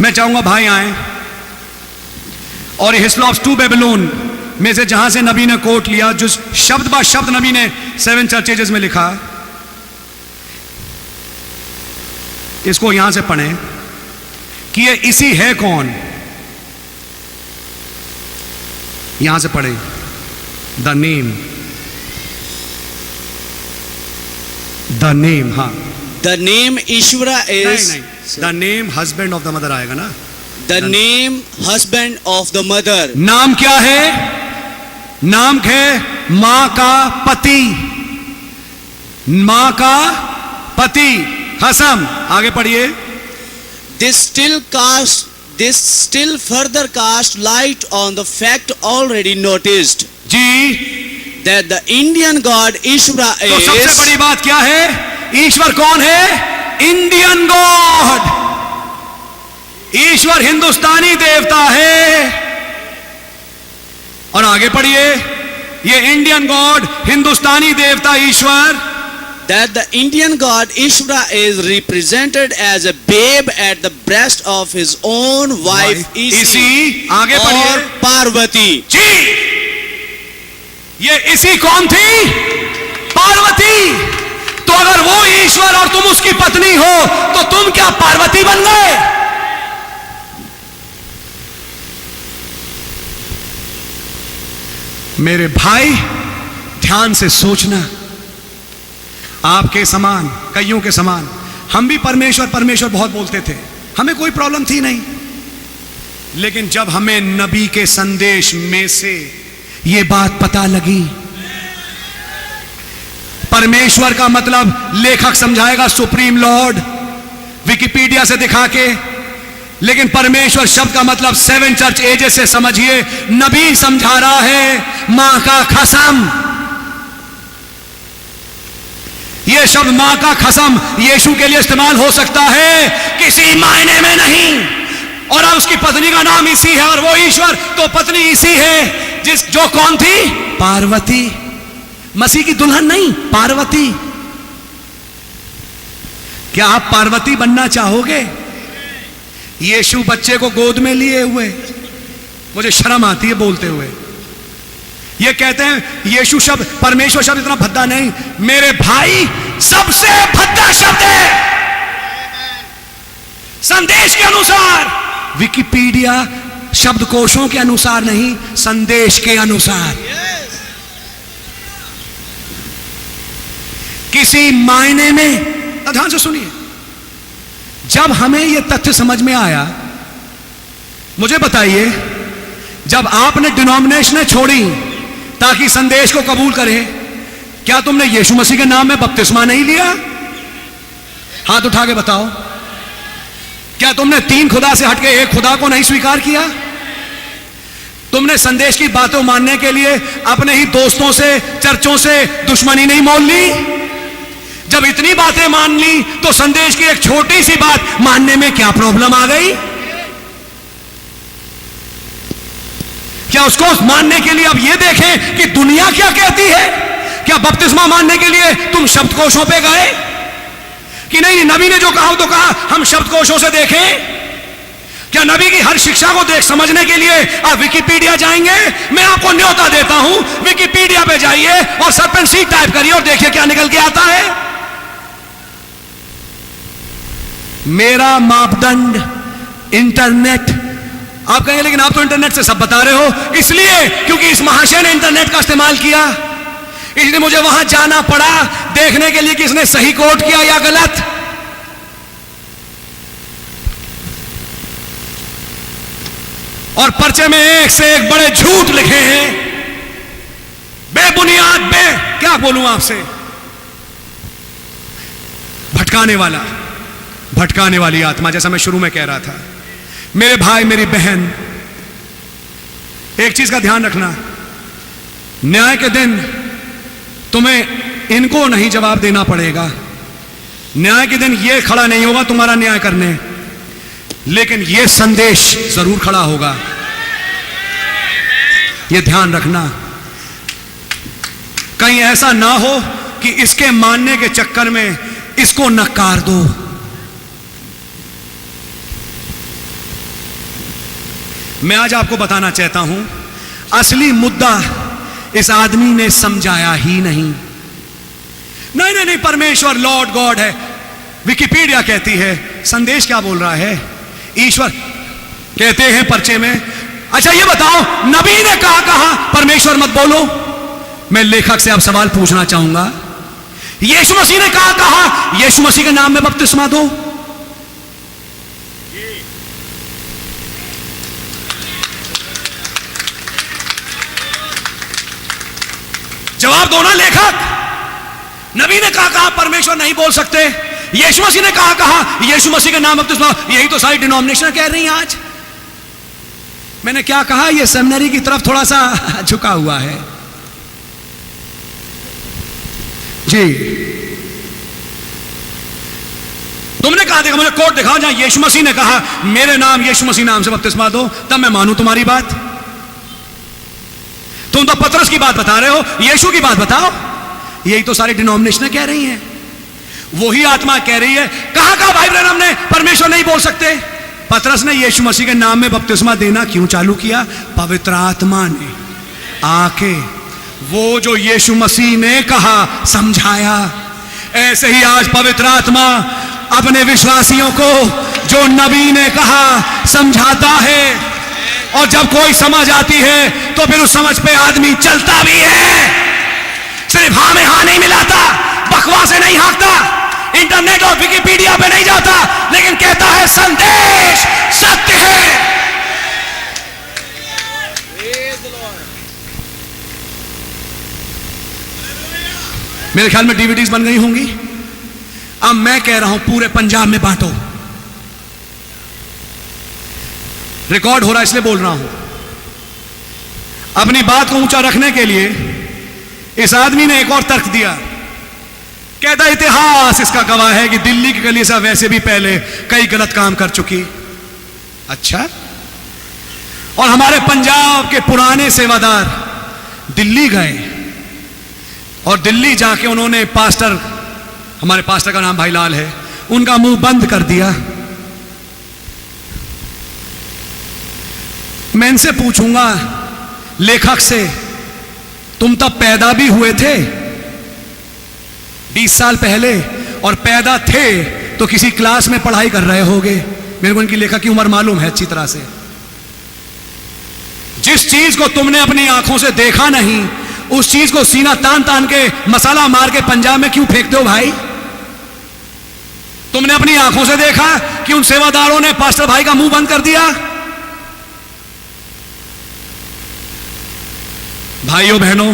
मैं चाहूंगा भाई आए और हिस्लॉप्स टू बेबीलोन में से जहां से नबी ने कोट लिया, जो शब्द बा शब्द नबी ने 7 चर्चेज में लिखा, इसको यहां से पढ़ें कि ये इसी है कौन। यहां से पढ़ें द नेम, हाँ The name Ishvara is the name husband of the mother आएगा ना, the name husband of the mother. नाम क्या है? नाम है मां का पति, मां का पति हसम। आगे पढ़िए। This still further cast light on the fact already noticed ji, that the Indian god Ishvara तो सबसे is बड़ी बात क्या है? ईश्वर कौन है? Indian God. ईश्वर हिंदुस्तानी देवता है। और आगे पढ़िए, ये इंडियन गॉड, हिंदुस्तानी देवता ईश्वर, that the Indian god Ishvara is represented as a babe at the breast of his own wife Isi आगे or पढ़िए Parvati. जी। ये इसी कौन थी? पार्वती। तो अगर वो ईश्वर और तुम उसकी पत्नी हो तो तुम क्या पार्वती बन गए? मेरे भाई ध्यान से सोचना, आपके समान, कईयों के समान हम भी परमेश्वर परमेश्वर बहुत बोलते थे, हमें कोई प्रॉब्लम थी नहीं। लेकिन जब हमें नबी के संदेश में से ये बात पता लगी, परमेश्वर का मतलब लेखक समझाएगा सुप्रीम लॉर्ड, विकिपीडिया से दिखा के, लेकिन परमेश्वर शब्द का मतलब 7 चर्च एजेस से समझिए। नबी समझा रहा है मां का कसम। यह शब्द मां का कसम यीशु के लिए इस्तेमाल हो सकता है, किसी मायने में नहीं। और अब उसकी पत्नी का नाम इसी है और वो ईश्वर, तो पत्नी इसी है जो कौन थी? पार्वती। मसीह की दुल्हन नहीं, पार्वती। क्या आप पार्वती बनना चाहोगे? यीशु बच्चे को गोद में लिए हुए, मुझे शर्म आती है बोलते हुए। ये कहते हैं यीशु शब्द, परमेश्वर शब्द इतना भद्दा नहीं। मेरे भाई सबसे भद्दा शब्द है संदेश के अनुसार, विकिपीडिया शब्दकोशों के अनुसार नहीं, संदेश के अनुसार। किसी मायने में, ध्यान से सुनिए, जब हमें यह तथ्य समझ में आया, मुझे बताइए, जब आपने डिनोमिनेशन छोड़ी ताकि संदेश को कबूल करें, क्या तुमने यीशु मसीह के नाम में बपतिस्मा नहीं लिया? हाथ उठा के बताओ। क्या तुमने 3 खुदा से हटके एक खुदा को नहीं स्वीकार किया? तुमने संदेश की बातों मानने के लिए अपने ही दोस्तों से, चर्चों से दुश्मनी नहीं मोल ली? जब इतनी बातें मान ली तो संदेश की एक छोटी सी बात मानने में क्या प्रॉब्लम आ गई? क्या उसको मानने के लिए अब यह देखें कि दुनिया क्या कहती है? क्या बपतिस्मा मानने के लिए तुम शब्दकोशों पे गए कि नहीं, नबी ने जो कहा तो कहा, हम शब्दकोशों से देखें? क्या नबी की हर शिक्षा को देख समझने के लिए आप विकिपीडिया जाएंगे? मैं आपको न्योता देता हूं, विकिपीडिया पे जाइए और सरपेंट सीड टाइप करिए और देखिए क्या निकल के आता है। मेरा मापदंड इंटरनेट। आप कहेंगे लेकिन आप तो इंटरनेट से सब बता रहे हो। इसलिए क्योंकि इस महाशय ने इंटरनेट का इस्तेमाल किया, इसलिए मुझे वहां जाना पड़ा देखने के लिए कि इसने सही कोट किया या गलत। और पर्चे में एक से एक बड़े झूठ लिखे हैं, बेबुनियाद क्या बोलूं आपसे, भटकाने वाली आत्मा, जैसा मैं शुरू में कह रहा था। मेरे भाई, मेरी बहन, एक चीज का ध्यान रखना, न्याय के दिन तुम्हें इनको नहीं जवाब देना पड़ेगा। न्याय के दिन ये खड़ा नहीं होगा तुम्हारा न्याय करने, लेकिन ये संदेश जरूर खड़ा होगा। ये ध्यान रखना, कहीं ऐसा ना हो कि इसके मानने के चक्कर में इसको नकार दो। मैं आज आपको बताना चाहता हूं, असली मुद्दा इस आदमी ने समझाया ही नहीं। नहीं, परमेश्वर लॉर्ड गॉड है, विकिपीडिया कहती है। संदेश क्या बोल रहा है? ईश्वर कहते हैं पर्चे में। अच्छा ये बताओ, नबी ने कहा परमेश्वर मत बोलो? मैं लेखक से अब सवाल पूछना चाहूंगा, यीशु मसीह ने कहा यीशु मसीह के नाम में बपतिस्मा दो? जवाब दो ना लेखक। नबी ने कहा परमेश्वर नहीं बोल सकते, यीशु मसीह ने कहा यीशु मसीह के नाम बपतिस्मा। यही तो सारी डिनोमिनेशन कह रही हैं आज। मैंने क्या कहा, यह सेमिनरी की तरफ थोड़ा सा झुका हुआ है जी। तुमने कहा, देखा मुझे कोर्ट दिखाओ जहां यीशु मसीह ने कहा मेरे नाम यीशु मसीह नाम से बपतिस्मा दो, तब मैं मानूं तुम्हारी बात। तुम तो पतरस की बात बता रहे हो, यीशु की बात बताओ। यही तो सारी डिनोमिनेशन कह रही हैं, वही आत्मा कह रही है। कहा भाई ब्रैनम ने परमेश्वर नहीं बोल सकते? पतरस ने यीशु मसीह के नाम में बपतिस्मा देना क्यों चालू किया? पवित्र आत्मा ने आके वो जो यीशु मसीह ने कहा समझाया। ऐसे ही आज पवित्र आत्मा अपने विश्वासियों को जो नबी ने कहा समझाता है, और जब कोई समझ आती है तो फिर उस समझ पे आदमी चलता भी है। सिर्फ हाँ में हाँ नहीं मिलाता, बकवास से नहीं हाँकता, इंटरनेट और विकिपीडिया पे नहीं जाता, लेकिन कहता है संदेश सत्य है। मेरे ख्याल में डीवीडीज बन गई होंगी। अब मैं कह रहा हूं पूरे पंजाब में बांटो। रिकॉर्ड हो रहा है इसलिए बोल रहा हूं। अपनी बात को ऊंचा रखने के लिए इस आदमी ने एक और तर्क दिया। कहता इतिहास इसका गवाह है कि दिल्ली की कलीसिया वैसे भी पहले कई गलत काम कर चुकी। अच्छा, और हमारे पंजाब के पुराने सेवादार दिल्ली गए और दिल्ली जाके उन्होंने पास्टर, हमारे पास्टर का नाम भाई लाल है, उनका मुंह बंद कर दिया। मैं इनसे पूछूंगा लेखक से, तुम तब पैदा भी हुए थे 20 साल पहले, और पैदा थे तो किसी क्लास में पढ़ाई कर रहे होगे। मेरे को इनकी लेखक की उम्र मालूम है अच्छी तरह से। जिस चीज को तुमने अपनी आंखों से देखा नहीं, उस चीज को सीना तान तान के मसाला मार के पंजाब में क्यों फेंकते हो भाई? तुमने अपनी आंखों से देखा कि उन सेवादारों ने पास्टर भाई का मुंह बंद कर दिया। भाइयों बहनों,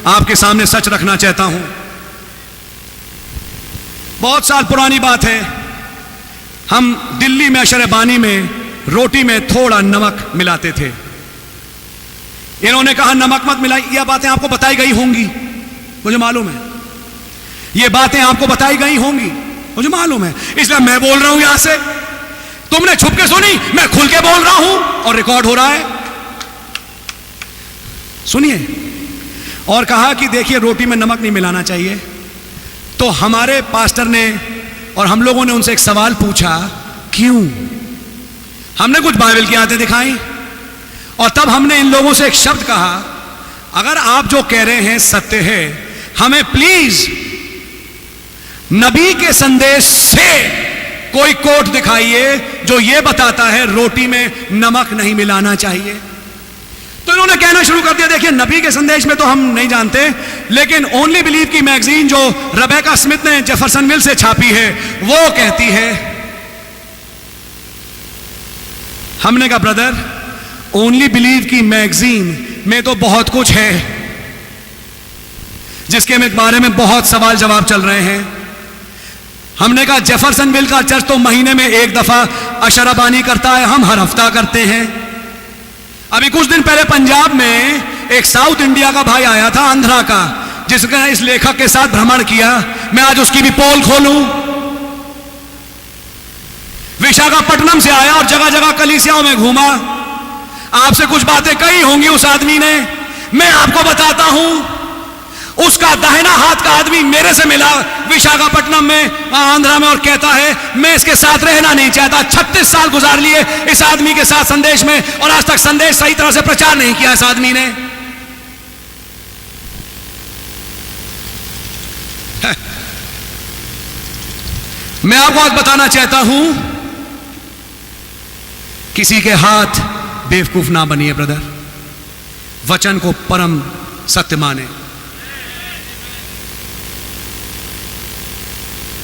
आपके सामने सच रखना चाहता हूं। बहुत साल पुरानी बात है, हम दिल्ली में अशरबानी में रोटी में थोड़ा नमक मिलाते थे। इन्होंने कहा नमक मत मिलाई। यह बातें आपको बताई गई होंगी, मुझे मालूम है। ये बातें आपको बताई गई होंगी, मुझे मालूम है, इसलिए मैं बोल रहा हूं यहां से। तुमने छुप के सुनी, मैं खुल के बोल रहा हूं और रिकॉर्ड हो रहा है। सुनिए। और कहा कि देखिए रोटी में नमक नहीं मिलाना चाहिए। तो हमारे पास्टर ने और हम लोगों ने उनसे एक सवाल पूछा, क्यों? हमने कुछ बाइबल की आयतें दिखाई और तब हमने इन लोगों से एक शब्द कहा, अगर आप जो कह रहे हैं सत्य है, हमें प्लीज नबी के संदेश से कोई कोट दिखाइए जो यह बताता है रोटी में नमक नहीं मिलाना चाहिए। तो इन्होंने कहना शुरू कर दिया, देखिए नबी के संदेश में तो हम नहीं जानते, लेकिन ओनली बिलीव की मैगजीन जो रेबेका स्मिथ ने जेफरसनविल से छापी है वो कहती है। हमने कहा ब्रदर, ओनली बिलीव की मैगजीन में तो बहुत कुछ है जिसके बारे में बहुत सवाल जवाब चल रहे हैं। हमने कहा जेफरसनविल का चर्च तो महीने में एक दफा अशराबानी करता है, हम हर हफ्ता करते हैं। अभी कुछ दिन पहले पंजाब में एक साउथ इंडिया का भाई आया था, आंध्रा का, जिसने इस लेखक के साथ भ्रमण किया। मैं आज उसकी भी पोल खोलूं। विशाखापट्टनम से आया और जगह जगह कलीसियाओं में घूमा। आपसे कुछ बातें कही होंगी उस आदमी ने, मैं आपको बताता हूं। उसका दाहिना हाथ का आदमी मेरे से मिला विशाखापट्टनम में, आंध्रा में, और कहता है मैं इसके साथ रहना नहीं चाहता। 36 साल गुजार लिए इस आदमी के साथ संदेश में, और आज तक संदेश सही तरह से प्रचार नहीं किया इस आदमी ने। मैं आपको आज बताना चाहता हूं, किसी के हाथ बेवकूफ ना बनिए ब्रदर, वचन को परम सत्य माने।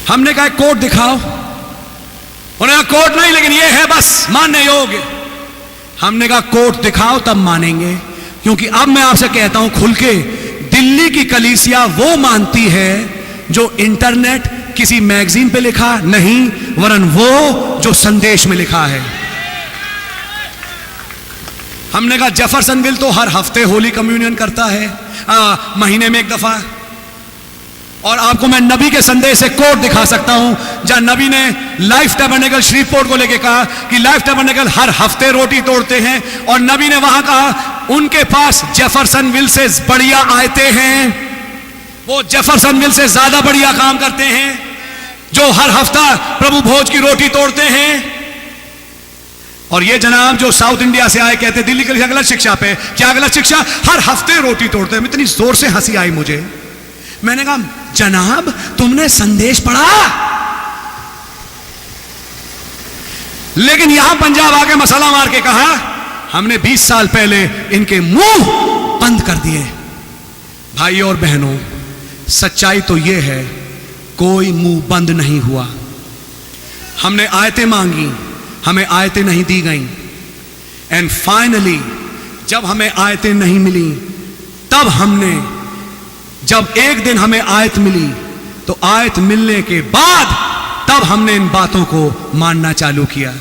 हमने कहा कोट दिखाओ, उन्होंने कहा कोट नहीं, लेकिन यह है बस मानने योग्य। हमने कहा कोट दिखाओ तब मानेंगे, क्योंकि अब मैं आपसे कहता हूं खुल के, दिल्ली की कलीसिया वो मानती है जो इंटरनेट किसी मैगजीन पे लिखा नहीं, वरन वो जो संदेश में लिखा है। हमने कहा जेफरसनविल तो हर हफ्ते होली कम्युनियन करता है, महीने में एक दफा। और आपको मैं नबी के संदेश से कोट दिखा सकता हूं, जहां नबी ने लाइफ टैबरनेकल श्रीपोर्ट को लेकर कहा कि लाइफ टैबरनेकल हर हफ्ते रोटी तोड़ते हैं, और नबी ने वहां कहा उनके पास जेफरसनविल से बढ़िया आयतें हैं, वो जेफरसनविल से ज्यादा बढ़िया काम करते हैं, जो हर हफ्ता प्रभु भोज की रोटी तोड़ते हैं। और ये जनाब जो साउथ इंडिया से आए कहते दिल्ली के लिए गलत शिक्षा पे, क्या गलत शिक्षा? हर हफ्ते रोटी तोड़ते हैं। इतनी जोर से हंसी आई मुझे। मैंने कहा जनाब तुमने संदेश पढ़ा? लेकिन यहां पंजाब आके मसाला मार के कहा हमने 20 साल पहले इनके मुंह बंद कर दिए। भाइयों और बहनों, सच्चाई तो यह है कोई मुंह बंद नहीं हुआ। हमने आयतें मांगी, हमें आयतें नहीं दी गईं, एंड फाइनली जब हमें आयतें नहीं मिली, तब हमने, जब एक दिन हमें आयत मिली, तो आयत मिलने के बाद तब हमने इन बातों को मानना चालू किया।